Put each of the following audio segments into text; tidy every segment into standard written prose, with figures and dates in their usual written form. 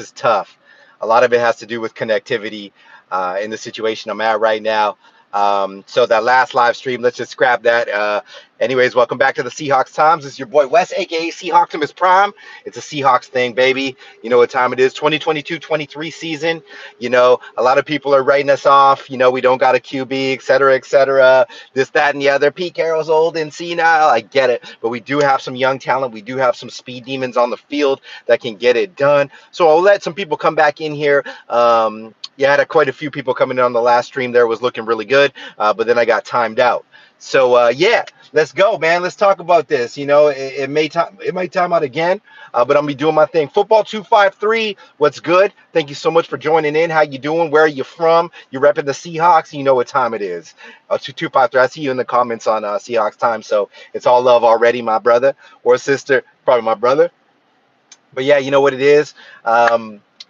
is tough. A lot of it has to do with connectivity in the situation I'm at right now. So that last live stream, let's just grab that. Anyways, welcome back to the Seahawks Times. This is your boy Wes, aka Seahawktopmist Prime. It's a Seahawks thing, baby. You know what time it is? 2022-23 season. A lot of people are writing us off. We don't got a QB, et cetera, et cetera. This, that, and the other. Pete Carroll's old and senile. I get it, but we do have some young talent. We do have some speed demons on the field that can get it done. So I'll let some people come back in here. Yeah, I had quite a few people coming in on the last stream. There was looking really good, but then I got timed out. So yeah, let's go, man. Let's talk about this. It might time out again, but I'm gonna be doing my thing. Football 253. What's good? Thank you so much for joining in. How you doing? Where are you from? You repping the Seahawks? You know what time it is. 253. I see you in the comments on Seahawks time. So it's all love already, my brother or sister. Probably my brother. But yeah, you know what it is.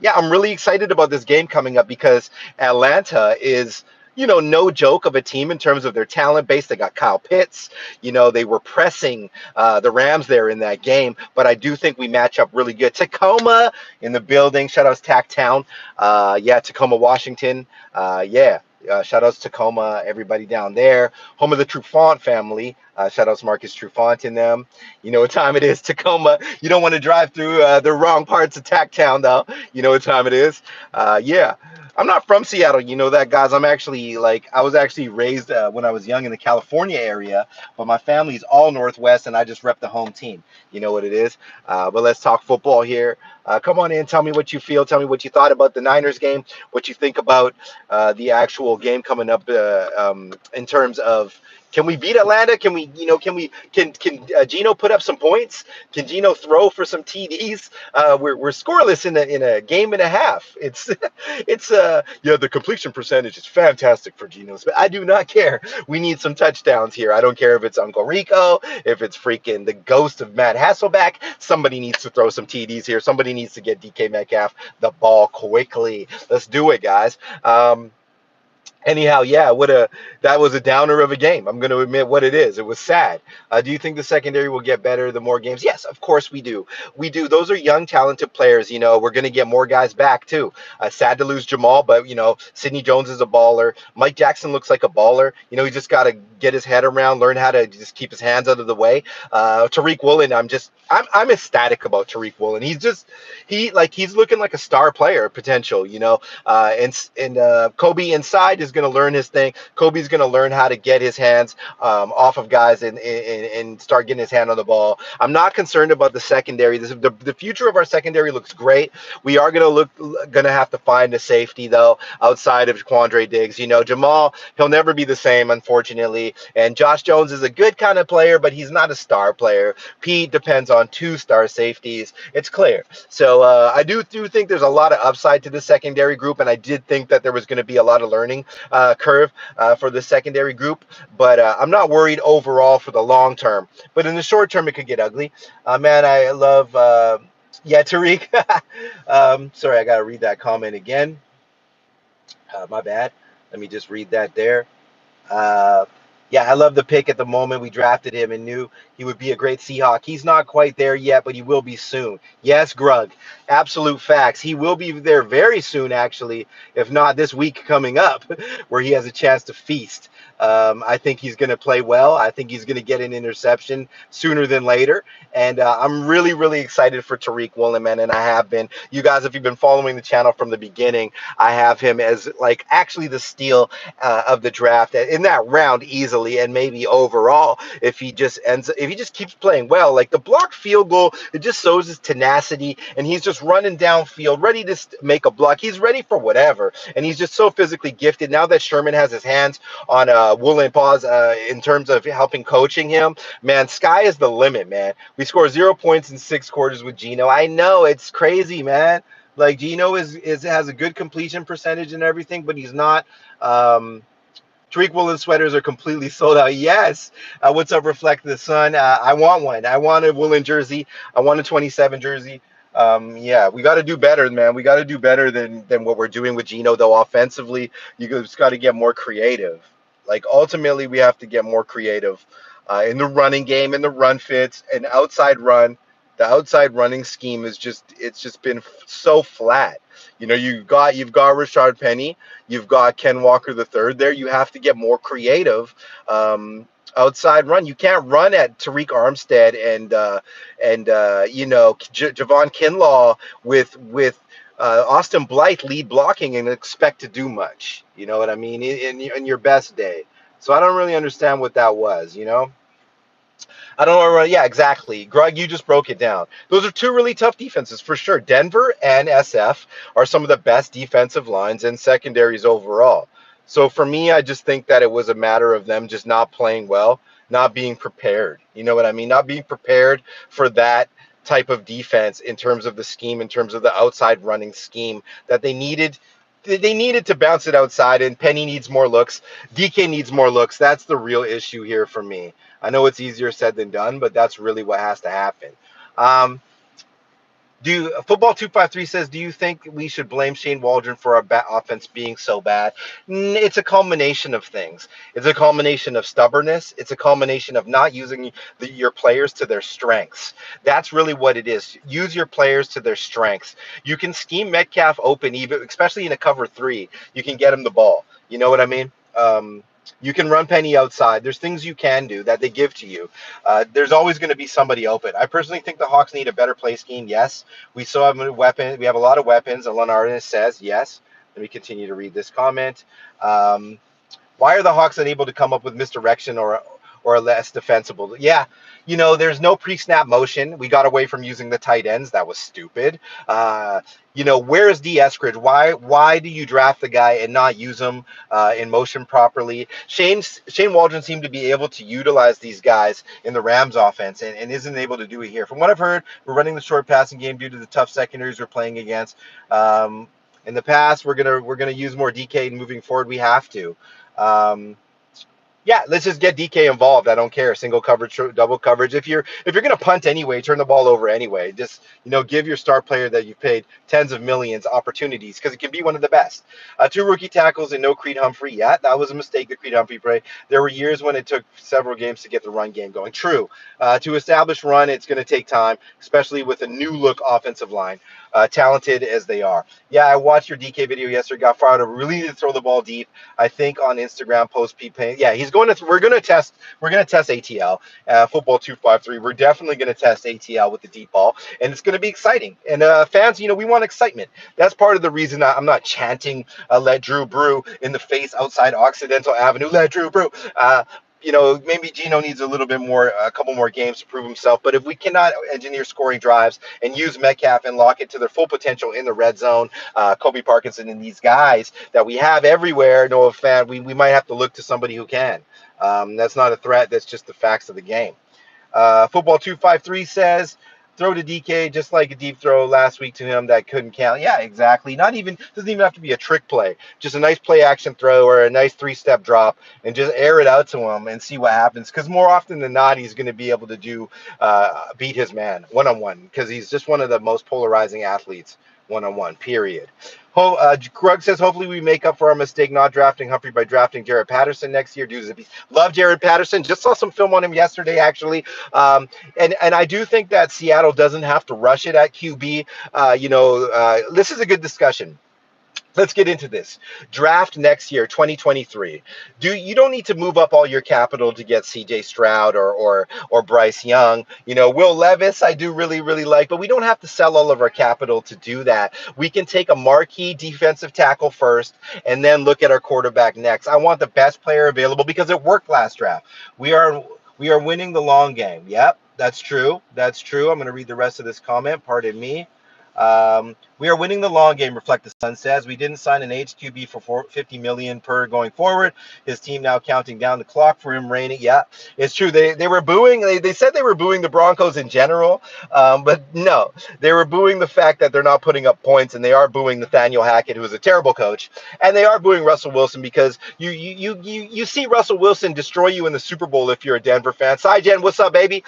Yeah, I'm really excited about this game coming up because Atlanta is, no joke of a team in terms of their talent base. They got Kyle Pitts. They were pressing the Rams there in that game, but I do think we match up really good. Tacoma in the building. Shout outs Tacktown. Yeah, Tacoma, Washington. Yeah. Shout outs Tacoma, everybody down there. Home of the Trufant family. Shout outs Marcus Trufant in them. You know what time it is, Tacoma. You don't want to drive through the wrong parts of Tacktown, though. You know what time it is. Yeah. I'm not from Seattle, you know that, guys. I was actually raised when I was young in the California area, but my family's all Northwest, and I just rep the home team. You know what it is. But let's talk football here. Come on in, tell me what you feel, tell me what you thought about the Niners game, what you think about the actual game coming up in terms of can we beat Atlanta? Can Gino put up some points? Can Gino throw for some TDs? We're scoreless in a game and a half. It's the completion percentage is fantastic for Geno's, but I do not care. We need some touchdowns here. I don't care if it's Uncle Rico, if it's freaking the ghost of Matt Hasselback. Somebody needs to throw some TDs here. Somebody needs to get DK Metcalf the ball quickly. Let's do it, guys. Anyhow, yeah, that was a downer of a game. I'm going to admit what it is. It was sad. Do you think the secondary will get better the more games? Yes, of course we do. We do. Those are young, talented players. We're going to get more guys back too. Sad to lose Jamal, but Sidney Jones is a baller. Mike Jackson looks like a baller. He just got to get his head around, learn how to just keep his hands out of the way. Tariq Woolen, I'm ecstatic about Tariq Woolen. He's looking like a star player potential. And Kobe inside is going to learn his thing. Kobe's going to learn how to get his hands off of guys and start getting his hand on the ball. I'm not concerned about the secondary. The future of our secondary looks great. We are going to have to find a safety though outside of Quandre Diggs. Jamal, he'll never be the same, unfortunately. And Josh Jones is a good kind of player, but he's not a star player. Pete depends on 2-star safeties. It's clear. So I do think there's a lot of upside to the secondary group, and I did think that there was going to be a lot of learning curve for the secondary group, but I'm not worried overall for the long term. But in the short term, it could get ugly. Man, I love, yeah, Tariq. Sorry, I got to read that comment again. My bad. Let me just read that there. Uh, yeah, I love the pick at the moment. We drafted him and knew he would be a great Seahawk. He's not quite there yet, but he will be soon. Yes, Grug, absolute facts. He will be there very soon, actually, if not this week coming up, where he has a chance to feast. I think he's going to play well. I think he's going to get an interception sooner than later. And I'm really, really excited for Tariq Woolen, man, and I have been. You guys, if you've been following the channel from the beginning, I have him as actually the steal of the draft in that round easily, and maybe overall if he just keeps playing well. Like the blocked field goal, it just shows his tenacity, and he's just running downfield, ready to make a block. He's ready for whatever, and he's just so physically gifted. Now that Sherman has his hands on Woolen Paws in terms of helping coaching him, man, sky is the limit, man. We score 0 points in 6 quarters with Gino. I know it's crazy, man. Like Gino has a good completion percentage and everything, but he's not. Tariq Woolen sweaters are completely sold out. Yes. What's up, Reflect the Sun? I want one. I want a Woolen jersey. I want a 27 jersey. Yeah, we got to do better, man. We got to do better than what we're doing with Gino, though. Offensively, you just got to get more creative. Like ultimately, we have to get more creative in the running game, in the run fits, an outside run. The outside running scheme is just been so flat. You've got Rashard Penny, you've got Ken Walker the third there. You have to get more creative. Outside run. You can't run at Tariq Armstead and Javon Kinlaw with Austin Blythe lead blocking and expect to do much. You know what I mean? In your best day. So I don't really understand what that was. I don't know. Yeah, exactly. Greg, you just broke it down. Those are two really tough defenses for sure. Denver and SF are some of the best defensive lines and secondaries overall. So for me, I just think that it was a matter of them just not playing well, not being prepared. You know what I mean? Not being prepared for that type of defense in terms of the scheme, in terms of the outside running scheme that they needed. They needed to bounce it outside, and Penny needs more looks. DK needs more looks. That's the real issue here for me. I know it's easier said than done, but that's really what has to happen. Um, do Football 253 says, do you think we should blame Shane Waldron for our offense being so bad? It's a culmination of things. It's a culmination of stubbornness. It's a culmination of not using your players to their strengths. That's really what it is. Use your players to their strengths. You can scheme Metcalf open, even especially in a cover three. You can get him the ball. You know what I mean? You can run Penny outside. There's things you can do that they give to you. There's always going to be somebody open. I personally think the Hawks need a better play scheme. Yes, we still have a weapon. We have a lot of weapons. Alon Arden says yes. Let me continue to read this comment. Why are the Hawks unable to come up with misdirection or less defensible? Yeah, there's no pre-snap motion. We got away from using the tight ends. That was stupid. Where is D. Eskridge? Why do you draft the guy and not use him in motion properly? Shane Waldron seemed to be able to utilize these guys in the Rams offense and isn't able to do it here. From what I've heard, we're running the short passing game due to the tough secondaries we're playing against. In the past, we're gonna use more DK moving forward. We have to. Um, yeah, let's just get DK involved. I don't care. Single coverage, double coverage. If you're gonna punt anyway, turn the ball over anyway. Just give your star player that you've paid tens of millions opportunities because it can be one of the best. Two rookie tackles and no Creed Humphrey. Yeah, that was a mistake. The Creed Humphrey play. There were years when it took several games to get the run game going. True. To establish run, it's going to take time, especially with a new look offensive line, talented as they are. Yeah, I watched your DK video yesterday. Got fired up. Really need to throw the ball deep. I think on Instagram post P Pain. Yeah, he's going to. We're going to test ATL. Football 253. We're definitely going to test ATL with the deep ball, and it's going to be exciting. And fans, we want excitement. That's part of the reason I'm not chanting "Let Drew brew" in the face outside Occidental Avenue. Let Drew brew. Maybe Gino needs a couple more games to prove himself. But if we cannot engineer scoring drives and use Metcalf and lock it to their full potential in the red zone, Kobe Parkinson and these guys that we have everywhere, Noah Fan, we might have to look to somebody who can. That's not a threat. That's just the facts of the game. Football 253 says, throw to DK just like a deep throw last week to him that couldn't count. Yeah, exactly. Doesn't even have to be a trick play. Just a nice play action throw or a nice 3-step drop and just air it out to him and see what happens. Because more often than not, he's going to be able to beat his man one-on-one because he's just one of the most polarizing athletes one-on-one, period. Grug says, hopefully we make up for our mistake not drafting Humphrey by drafting Jared Patterson next year. Love Jared Patterson. Just saw some film on him yesterday, actually. And I do think that Seattle doesn't have to rush it at QB. This is a good discussion. Let's get into this. Draft next year, 2023. You don't need to move up all your capital to get CJ Stroud or Bryce Young. Will Levis, I do really, really like, but we don't have to sell all of our capital to do that. We can take a marquee defensive tackle first and then look at our quarterback next. I want the best player available because it worked last draft. We are winning the long game. Yep, that's true. That's true. I'm going to read the rest of this comment. Pardon me. We are winning the long game, Reflect the Sun says. We didn't sign an HQB for $50 million per going forward. His team now counting down the clock for him reigning. Yeah, it's true. They were booing. They said they were booing the Broncos in general, but no, they were booing the fact that they're not putting up points, and they are booing Nathaniel Hackett, who is a terrible coach, and they are booing Russell Wilson because you see Russell Wilson destroy you in the Super Bowl if you're a Denver fan. Jen, what's up, baby?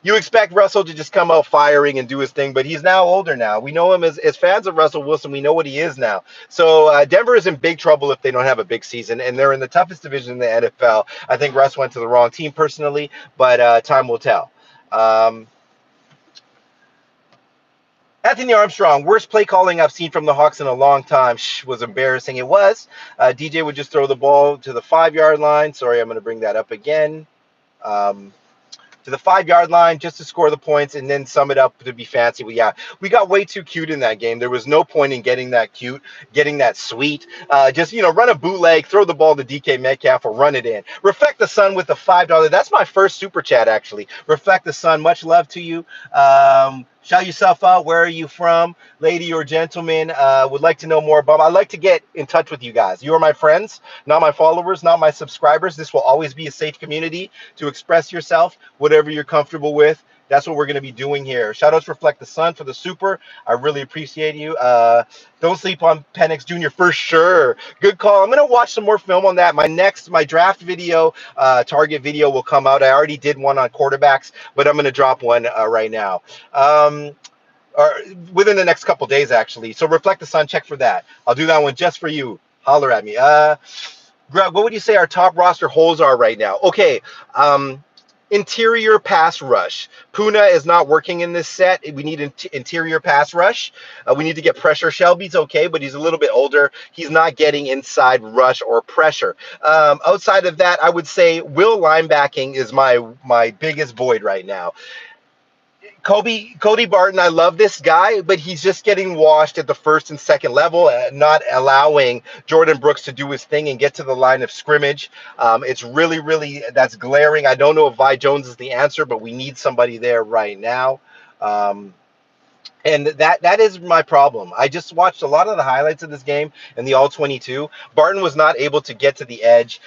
You expect Russell to just come out firing and do his thing, but he's now older now. We know him as fans of Russell Wilson. We know what he is now. So Denver is in big trouble if they don't have a big season, and they're in the toughest division in the NFL. I think Russ went to the wrong team personally, but time will tell. Anthony Armstrong, worst play calling I've seen from the Hawks in a long time. Shh, was embarrassing. It was. DJ would just throw the ball to the 5 yard line. Sorry, I'm going to bring that up again. Um, to the 5 yard line just to score the points and then sum it up to be fancy. But yeah, we got way too cute in that game. There was no point in getting that cute, getting that sweet. Just, run a bootleg, throw the ball to DK Metcalf or run it in. Reflect the Sun with the $5. That's my first super chat, actually. Reflect the Sun. Much love to you. Shout yourself out. Where are you from? Lady or gentleman, would like to know more about. I'd like to get in touch with you guys. You are my friends, not my followers, not my subscribers. This will always be a safe community to express yourself, whatever you're comfortable with. That's what we're going to be doing here. Shout outs Reflect the Sun for the super. I really appreciate you. Don't sleep on Penix Jr. for sure. Good call. I'm going to watch some more film on that. My draft video, target video will come out. I already did one on quarterbacks, but I'm going to drop one right now. Or within the next couple days, actually. So Reflect the Sun, check for that. I'll do that one just for you. Holler at me. Greg, what would you say our top roster holes are right now? Okay. Interior pass rush. Puna is not working in this set. We need interior pass rush. We need to get pressure. Shelby's okay, but he's a little bit older. He's not getting inside rush or pressure. Outside of that, I would say will linebacking is my biggest void right now. Cody Barton, I love this guy, but he's just getting washed at the first and second level, not allowing Jordan Brooks to do his thing and get to the line of scrimmage. It's really, really, that's glaring. I don't know if Vi Jones is the answer, but we need somebody there right now. And that is my problem. I just watched a lot of the highlights of this game and the all 22. Barton was not able to get to the edge.